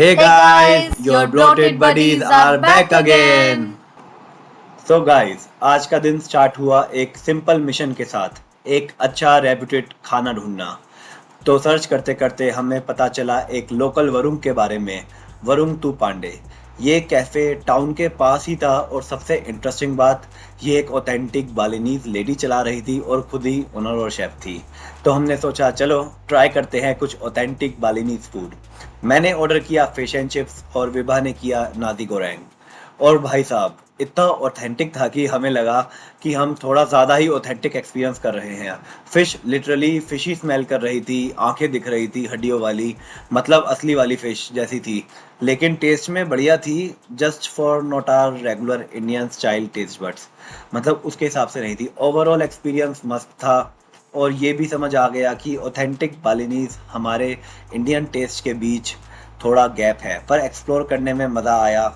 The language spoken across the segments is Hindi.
Hey Hey guys, guys, your your bloated bloated buddies buddies are are back back again. again. So guys, आज का दिन स्टार्ट हुआ एक सिंपल मिशन के साथ, एक अच्छा रेप्यूटेड खाना ढूंढना। तो सर्च करते करते हमें पता चला एक लोकल वरुण के बारे में, वरुण तू पांडे। ये कैफ़े टाउन के पास ही था और सबसे इंटरेस्टिंग बात, ये एक ऑथेंटिक बालिनीज लेडी चला रही थी और खुद ही ओनर और शेफ थी। तो हमने सोचा चलो ट्राई करते हैं कुछ ऑथेंटिक बालिनीज फूड। मैंने ऑर्डर किया फिश एंड चिप्स और विभा ने किया नादी गोरैंग। और भाई साहब इतना ऑथेंटिक था कि हमें लगा कि हम थोड़ा ज़्यादा ही ऑथेंटिक एक्सपीरियंस कर रहे हैं। फ़िश लिटरली फ़िशी स्मेल कर रही थी, आंखें दिख रही थी हड्डियों वाली, मतलब असली वाली फ़िश जैसी थी। लेकिन टेस्ट में बढ़िया थी, just for not our regular Indian style taste buds, मतलब उसके हिसाब से नहीं थी। ओवरऑल एक्सपीरियंस मस्त था और ये भी समझ आ गया कि ऑथेंटिक बालिनीज़ हमारे इंडियन टेस्ट के बीच थोड़ा गैप है, पर एक्सप्लोर करने में मज़ा आया।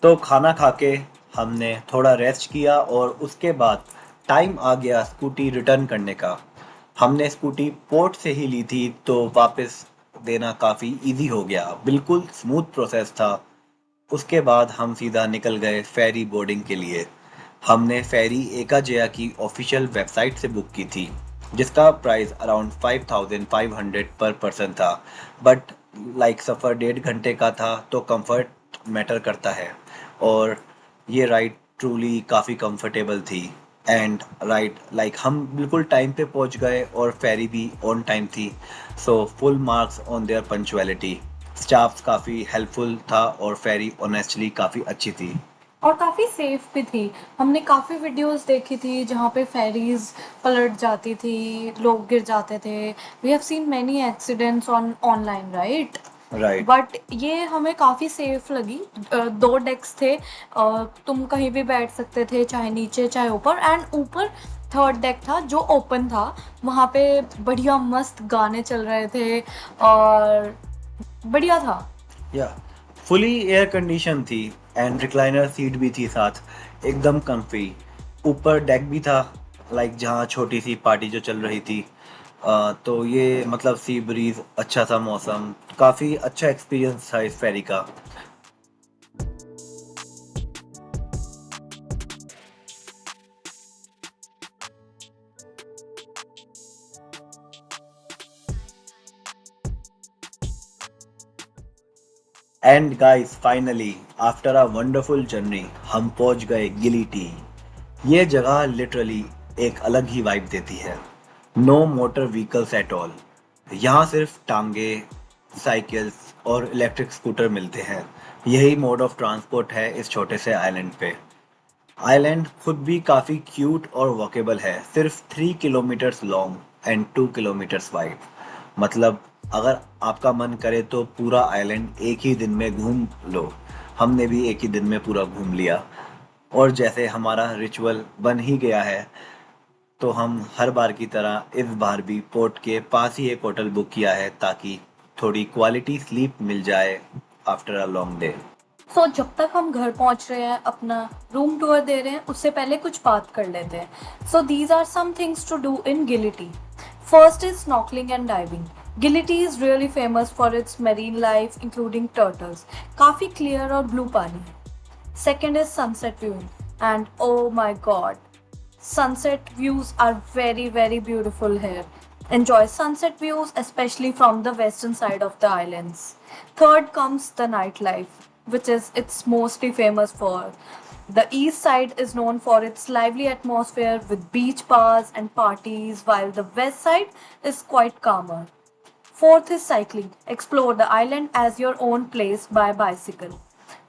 तो खाना खा के हमने थोड़ा रेस्ट किया और उसके बाद टाइम आ गया स्कूटी रिटर्न करने का। हमने स्कूटी पोर्ट से ही ली थी तो वापस देना काफ़ी इजी हो गया, बिल्कुल स्मूथ प्रोसेस था। उसके बाद हम सीधा निकल गए फेरी बोर्डिंग के लिए। हमने फेरी एका जया की ऑफिशियल वेबसाइट से बुक की थी, जिसका प्राइस अराउंड 5500 पर पर्सन था। बट लाइक सफ़र 1.5 घंटे का था तो कंफर्ट मैटर करता है, और ये राइड ट्रूली काफ़ी कंफर्टेबल थी। एंड राइड लाइक हम बिल्कुल टाइम पे पहुंच गए और फेरी भी ऑन टाइम थी। So full marks on their punctuality. Staff काफ़ी हेल्पफुल था और फेरी ऑनेस्टली काफ़ी अच्छी थी। और काफ़ी सेफ भी थी। हमने काफ़ी वीडियोस देखी थी जहाँ पे फेरीज पलट जाती थी, लोग गिर जाते थे। We have seen many accidents on online, right? Right. But ये हमें काफ़ी सेफ लगी। 2 डेक्स थे, तुम कहीं भी बैठ सकते थे, चाहे नीचे चाहे ऊपर। एंड ऊपर थर्ड डेक था जो ओपन था, वहाँ पे बढ़िया मस्त गाने चल रहे थे और बढ़िया था। या फुली एयर कंडीशन थी एंड रिक्लाइनर सीट भी थी साथ, एकदम कंफी। ऊपर डेक भी था, लाइक जहाँ छोटी सी पार्टी जो चल रही थी। तो ये मतलब सी ब्रीज, अच्छा सा मौसम, काफ़ी अच्छा एक्सपीरियंस था इस फेरी का। And guys finally after a wonderful journey हम पहुंच गए गिली टी। ये जगह लिटरली एक अलग ही वाइब देती है। No motor vehicles at all. यहाँ सिर्फ टांगे, साइकिल्स और इलेक्ट्रिक स्कूटर मिलते हैं। यही मोड ऑफ ट्रांसपोर्ट है इस छोटे से आइलैंड पे। आइलैंड खुद भी काफ़ी क्यूट और वॉकेबल है, सिर्फ 3 kilometres long and 2 kilometres wide. मतलब अगर आपका मन करे तो पूरा आइलैंड एक ही दिन में घूम लो। हमने भी एक ही दिन में पूरा घूम लिया। और जैसे हमारा रिचुअल बन ही गया है, तो हम हर बार की तरह इस बार भी पोर्ट के पास ही एक होटल बुक किया है ताकि थोड़ी क्वालिटी स्लीप मिल जाए आफ्टर अ लॉन्ग डे। सो जब तक हम घर पहुंच रहे हैं, अपना रूम टूर दे रहे हैं, उससे पहले कुछ बात कर लेते हैं। So these are some things to do in Gili T. First is snorkelling and diving. Gili T is really famous for its marine life including turtles. काफ़ी क्लियर और ब्लू पानी है। Second is sunset viewing. And oh my god, sunset views are very, very beautiful here. Enjoy sunset views, especially from the western side of the islands. Third comes the nightlife, which is it's mostly famous for. The east side is known for its lively atmosphere with beach bars and parties, while the west side is quite calmer. Fourth is cycling. Explore the island as your own place by bicycle.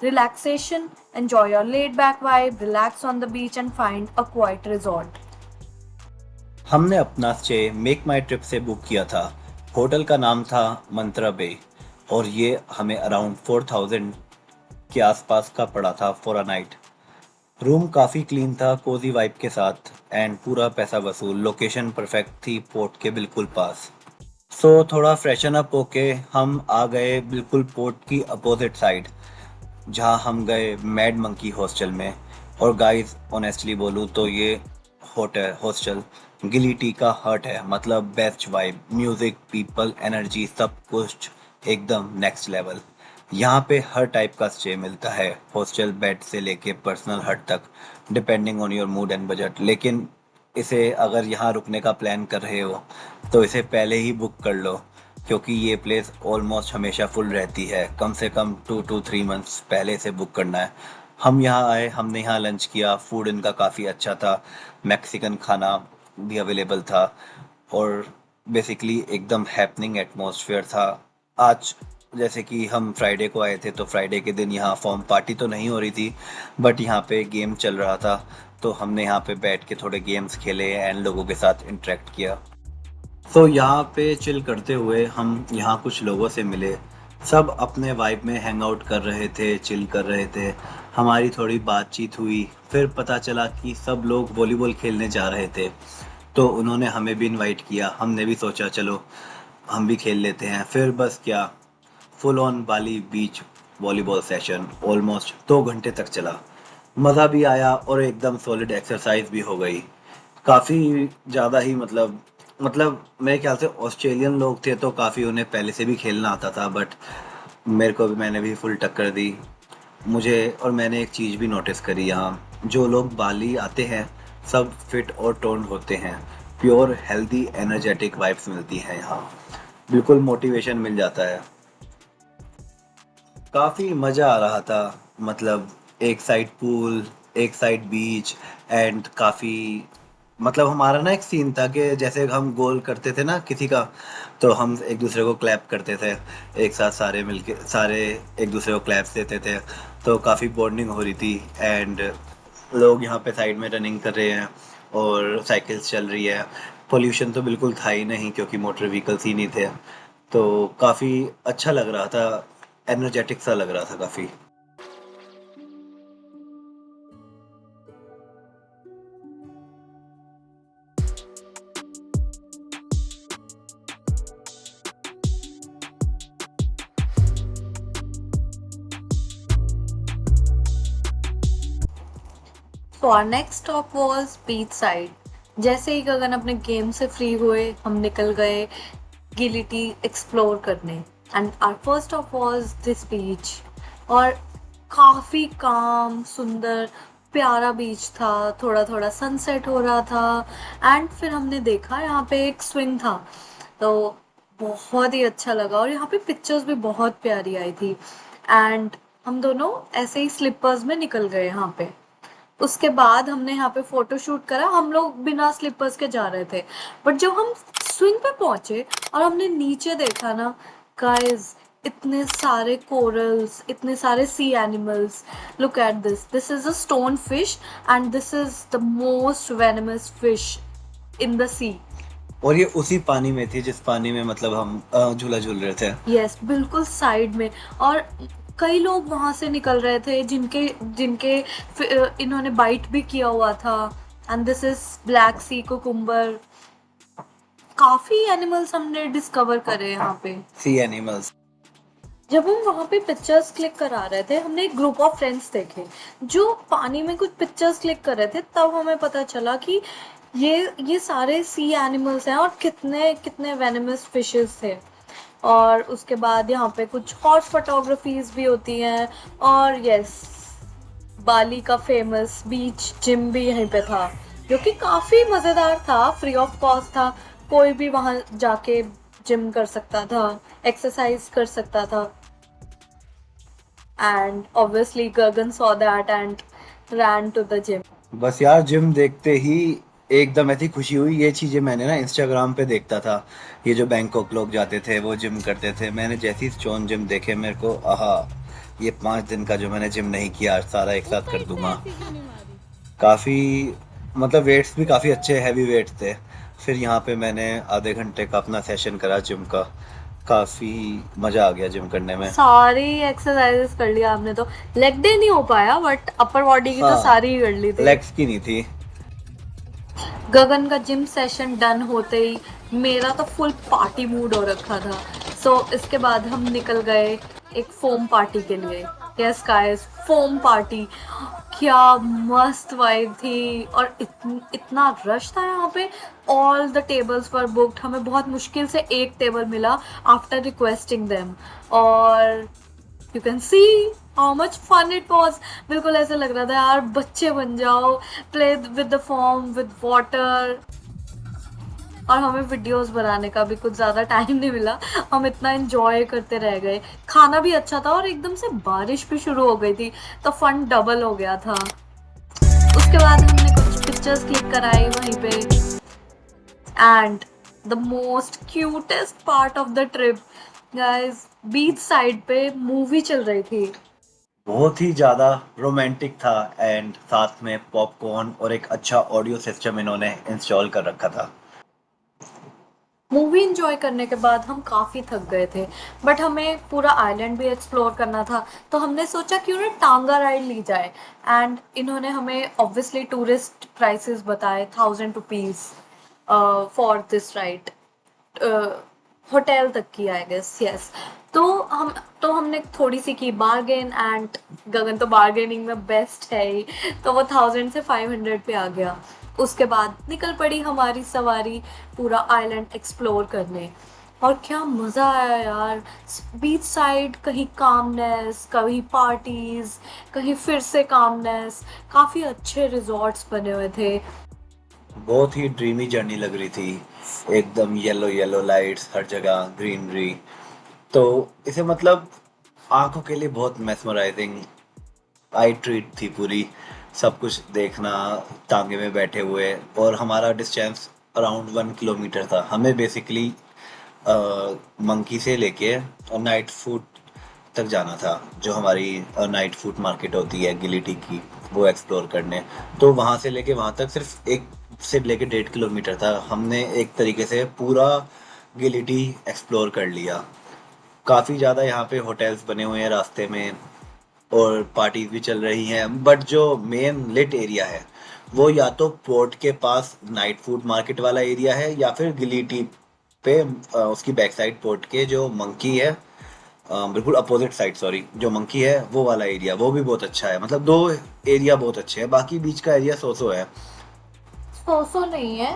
Relaxation. Enjoy your laid back vibe, relax on the beach, and find a quiet resort. हमने अपना स्टे मेक माई ट्रिप से बुक किया था। होटल का नाम था मंत्रा बे, और ये हमें अराउंड 4000 के आसपास का पड़ा था फॉर अ नाइट। रूम काफ़ी क्लीन था, कोजी वाइब के साथ, एंड पूरा पैसा वसूल। लोकेशन परफेक्ट थी, पोर्ट के बिल्कुल पास। सो थोड़ा फ्रेशन अप होके हम आ गए बिल्कुल पोर्ट की अपोजिट साइड, जहाँ हम गए मैड मंकी हॉस्टल में। और गाइस ऑनेस्टली बोलूँ तो ये होटल हॉस्टल गिली टी का हर्ट है, मतलब best vibe, music, people, energy, सब कुछ एकदम नेक्स्ट लेवल। यहाँ पे हर टाइप का स्टे मिलता है, हॉस्टल बेड से लेके पर्सनल हट तक, depending on your mood and budget. लेकिन इसे अगर यहाँ रुकने का प्लान कर रहे हो तो इसे पहले ही बुक कर लो, क्योंकि ये प्लेस ऑलमोस्ट हमेशा फुल रहती है। कम से कम 2 to 3 months पहले से बुक करना है। हम यहाँ आए, हमने यहाँ लंच किया, फूड इनका काफ़ी अच्छा था, मैक्सिकन खाना भी अवेलेबल था और बेसिकली एकदम हैपनिंग एटमॉस्फेयर था। आज जैसे कि हम फ्राइडे को आए थे तो फ्राइडे के दिन यहाँ फॉर्म पार्टी तो नहीं हो रही थी, बट यहाँ पे गेम चल रहा था, तो हमने यहाँ पे बैठ के थोड़े गेम्स खेले एंड लोगों के साथ इंटरेक्ट किया। तो यहाँ पे चिल करते हुए हम यहाँ कुछ लोगों से मिले। सब अपने वाइब में हैंग आउट कर रहे थे, चिल कर रहे थे। हमारी थोड़ी बातचीत हुई, फिर पता चला कि सब लोग वॉलीबॉल खेलने जा रहे थे, तो उन्होंने हमें भी इनवाइट किया। हमने भी सोचा चलो हम भी खेल लेते हैं। फिर बस क्या, full on Bali beach volleyball session almost 2 घंटे तक चला। मज़ा भी आया और एकदम सॉलिड एक्सरसाइज भी हो गई। काफ़ी ज़्यादा ही मतलब मेरे ख्याल से ऑस्ट्रेलियन लोग थे तो काफ़ी उन्हें पहले से भी खेलना आता था, बट मैंने भी फुल टक्कर दी। मुझे और मैंने एक चीज़ भी नोटिस करी, यहाँ जो लोग बाली आते हैं सब फिट और टोन्ड होते हैं। प्योर हेल्दी एनर्जेटिक वाइब्स मिलती हैं यहाँ, बिल्कुल मोटिवेशन मिल जाता है। काफ़ी मज़ा आ रहा था। मतलब एक साइड पूल, एक साइड बीच एंड काफ़ी मतलब हमारा ना एक सीन था कि जैसे हम गोल करते थे ना किसी का, तो हम एक दूसरे को क्लैप करते थे। एक साथ सारे मिलके सारे एक दूसरे को क्लैप्स देते थे, तो काफ़ी बॉन्डिंग हो रही थी। एंड लोग यहाँ पे साइड में रनिंग कर रहे हैं और साइकिल्स चल रही है। पोल्यूशन तो बिल्कुल था ही नहीं क्योंकि मोटर व्हीकल्स ही नहीं थे, तो काफ़ी अच्छा लग रहा था, एनर्जेटिक सा लग रहा था काफ़ी। So our next stop was beach side. जैसे ही गगन अपने गेम से फ्री हुए, हम निकल गए गिलिटी एक्सप्लोर करने। And our first stop was this beach. और काफ़ी काम, सुंदर, प्यारा बीच था। थोड़ा थोड़ा सनसेट हो रहा था एंड फिर हमने देखा यहाँ पे एक स्विंग था, तो बहुत ही अच्छा लगा। और यहाँ पे पिक्चर्स भी बहुत प्यारी आई थी। एंड हम दोनों ऐसे ही स्लीपर्स में निकल गए यहाँ पे। उसके बाद हमने यहाँ पे फोटो शूट करा। हम लोग बिना स्लीपर्स के जा रहे थे, बट जब हम स्विंग पे पहुंचे और हमने नीचे देखा ना गाइस, इतने सारे कोरल्स, इतने सारे sea animals. Look at this is a stone fish and this is the most venomous fish in the sea. और ये उसी पानी में थी जिस पानी में मतलब हम झूला झूल रहे थे। यस, बिल्कुल साइड में। और कई लोग वहां से निकल रहे थे जिनके जिनके इन्होंने बाइट भी किया हुआ था। And this is black sea cucumber. काफी एनिमल्स हमने डिस्कवर करे यहाँ पे। सी एनिमल्स। जब हम वहाँ पे पिक्चर्स क्लिक करा रहे थे, हमने एक ग्रुप ऑफ फ्रेंड्स देखे जो पानी में कुछ पिक्चर्स क्लिक कर रहे थे। तब हमें पता चला कि ये सारे सी एनिमल्स हैं और कितने कितने वेनमस फिशेस थे। और उसके बाद यहाँ पे कुछ हॉट फोटोग्राफीज भी होती हैं। और यस, बाली का फेमस बीच जिम भी यहीं पे था, जो कि काफ़ी मज़ेदार था, फ्री ऑफ कॉस्ट था। कोई भी वहाँ जाके जिम कर सकता था, एक्सरसाइज कर सकता था। And obviously Gagan saw that and ran to the gym. बस यार जिम देखते ही एकदम ऐसी खुशी हुई। ये चीज़ें मैंने ना इंस्टाग्राम पे देखता था, ये जो बैंकॉक लोग जाते थे वो जिम करते थे। मैंने जैसी स्टोन जिम देखे मेरे को आहा, ये 5 दिन का जो मैंने जिम नहीं किया आज सारा एक साथ कर दूंगा। काफ़ी मतलब वेट्स भी काफ़ी अच्छे हैवी वेट्स थे। फिर यहाँ पे मैंने आधे घंटे का अपना सेशन करा जिम का। काफ़ी मज़ा आ गया जिम करने में। सारी एक्सरसाइजेस कर लिया हमने। तो लेग डे नहीं हो पाया, बट अपर बॉडी की तो हाँ, सारी ही कर ली थी। लेग्स की नहीं थी। गगन का जिम सेशन डन होते ही मेरा तो फुल पार्टी मूड हो रखा था। सो इसके बाद हम निकल गए एक फोम पार्टी के लिए। Yes guys, foam party. क्या मस्त वाइब थी और इतना रश था यहाँ पे। All the tables were booked, हमें बहुत मुश्किल से एक टेबल मिला आफ्टर रिक्वेस्टिंग देम। और you can see how much fun it was. बिल्कुल ऐसा लग रहा था यार बच्चे बन जाओ, play with the foam with water. और हमें वीडियोस बनाने का भी कुछ ज़्यादा टाइम नहीं मिला, हम इतना एंजॉय करते रह गए। खाना भी अच्छा था और एकदम से बारिश भी शुरू हो गई थी, तो फन डबल हो गया था। उसके बाद हमने कुछ पिक्चर्स क्लिक कराई वहीं पे। And the most cutest part of the trip guys, beach side पे मूवी चल रही थी। बहुत ही ज़्यादा रोमांटिक था एंड साथ में पॉपकॉर्न और एक अच्छा ऑडियो सिस्टम इन्होंने इंस्टॉल कर रखा था। मूवी इंजॉय करने के बाद हम काफ़ी थक गए थे, बट हमें पूरा आइलैंड भी एक्सप्लोर करना था, तो हमने सोचा क्यों ना टांगा राइड ली जाए। एंड इन्होंने हमें ऑब्वियसली टूरिस्ट प्राइसेस बताए, 1000 rupees for this ride, hotel तक की आई गेस, यस। तो हमने थोड़ी सी की बार्गेन, एंड गगन तो बार्गेनिंग में बेस्ट है ही, तो वो 1000 से 500 पे आ गया। उसके बाद निकल पड़ी हमारी सवारी पूरा आइलैंड एक्सप्लोर करने। और क्या मज़ा आया यार, बीच साइड कहीं कामनेस, कहीं पार्टीज, कहीं फिर से कामनेस। काफ़ी अच्छे रिजॉर्ट्स बने हुए थे। बहुत ही ड्रीमी जर्नी लग रही थी, एकदम येलो येलो लाइट्स हर जगह, ग्रीनरी। तो इसे मतलब आंखों के लिए बहुत मेस्मराइजिंग आई ट्रीट थी पूरी। सब कुछ देखना तांगे में बैठे हुए, और हमारा डिस्टेंस अराउंड 1 किलोमीटर था। हमें बेसिकली मंकी से लेके और नाइट फूड तक जाना था, जो हमारी नाइट फूड मार्केट होती है गिलिटी की, वो एक्सप्लोर करने। तो वहाँ से लेके वहाँ तक सिर्फ 1 से लेके 1.5 किलोमीटर था। हमने एक तरीके से पूरा गिलिटी एक्सप्लोर कर लिया। काफ़ी ज़्यादा यहाँ पे होटल्स बने हुए हैं रास्ते में, और पार्टीज भी चल रही हैं, बट जो मेन लिट एरिया है वो या तो पोर्ट के पास नाइट फूड मार्केट वाला एरिया है, या फिर गिलीटी पे उसकी बैक साइड पोर्ट के जो मंकी है, बिल्कुल अपोजिट साइड, सॉरी, जो मंकी है वो वाला एरिया, वो भी बहुत अच्छा है। मतलब दो एरिया बहुत अच्छे हैं, बाकी बीच का एरिया सो है। सो नहीं है,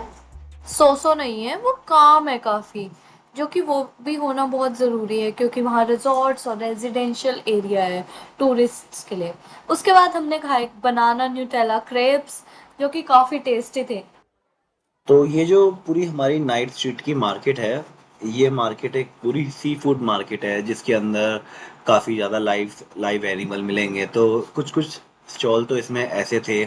सो नहीं है, वो काम है काफ़ी, जो कि वो भी होना बहुत ज़रूरी है क्योंकि वहाँ रिजॉर्ट्स और रेजिडेंशियल एरिया है टूरिस्ट्स के लिए। उसके बाद हमने खाए बनाना न्यूटेला क्रेप्स, जो कि काफ़ी टेस्टी थे। तो ये जो पूरी हमारी नाइट स्ट्रीट की मार्केट है, ये मार्केट एक पूरी सी फूड मार्केट है, जिसके अंदर काफ़ी ज़्यादा लाइव लाइव एनिमल मिलेंगे। तो कुछ कुछ स्टॉल तो इसमें ऐसे थे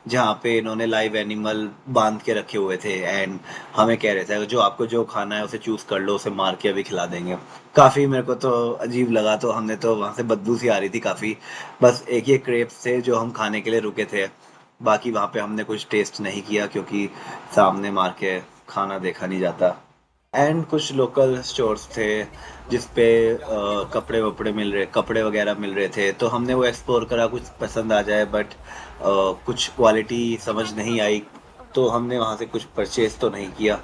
जहाँ पे इन्होंने लाइव एनिमल बांध के रखे हुए थे, एंड हमें कह रहे थे जो आपको जो खाना है उसे चूज़ कर लो, उसे मार के अभी खिला देंगे। काफ़ी मेरे को तो अजीब लगा, तो हमने तो वहाँ से बदबू सी आ रही थी काफ़ी। बस एक ये क्रेप्स थे जो हम खाने के लिए रुके थे, बाकी वहाँ पे हमने कुछ टेस्ट नहीं किया क्योंकि सामने मार के खाना देखा नहीं जाता। एंड कुछ लोकल स्टोर्स थे जिस पे कपड़े वपड़े मिल रहे, कपड़े वगैरह मिल रहे थे, तो हमने वो एक्सप्लोर करा, कुछ पसंद आ जाए, बट कुछ क्वालिटी समझ नहीं आई, तो हमने वहाँ से कुछ परचेज तो नहीं किया।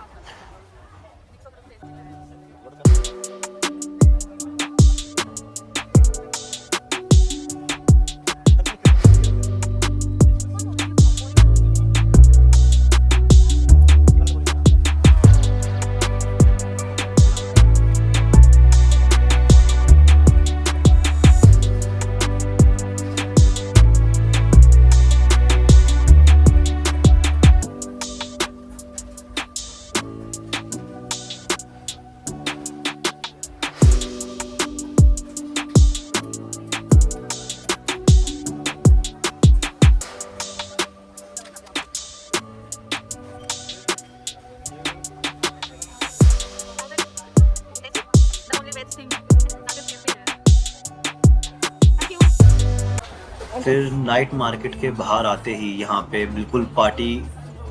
फिर नाइट मार्केट के बाहर आते ही यहाँ पे बिल्कुल पार्टी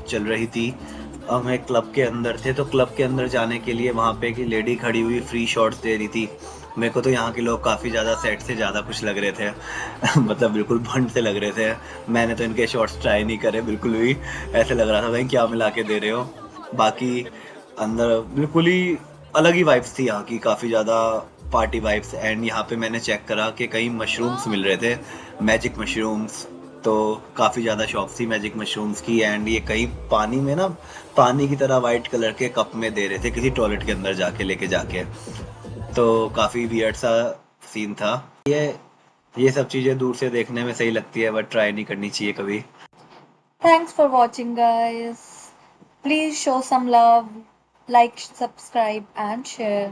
चल रही थी। हम एक क्लब के अंदर थे, तो क्लब के अंदर जाने के लिए वहाँ पे एक लेडी खड़ी हुई फ्री शॉट्स दे रही थी। मेरे को तो यहाँ के लोग काफ़ी ज़्यादा सेट से ज़्यादा कुछ लग रहे थे मतलब बिल्कुल भंड से लग रहे थे। मैंने तो इनके शॉट्स ट्राई नहीं करे बिल्कुल भी, ऐसे लग रहा था भाई क्या मिला के दे रहे हो। बाकी अंदर बिल्कुल ही अलग ही वाइब्स थी यहाँ की, काफ़ी ज़्यादा पार्टी वाइब्स। एंड यहाँ पे मैंने चेक करा कि कई मशरूम्स मिल रहे थे, मैजिक मशरूम्स। तो काफ़ी ज़्यादा शौक थी मैजिक मशरूम्स की। एंड ये कहीं पानी में ना, पानी की तरह वाइट कलर के कप में दे रहे थे किसी टॉयलेट के अंदर जाके लेके जाके। तो काफ़ी वियर्ड सा सीन था। ये सब चीज़ें दूर से देखने में सही लगती है बट ट्राई नहीं करनी चाहिए कभी। Thanks for watching, guys. Please show some love, like, subscribe, and share.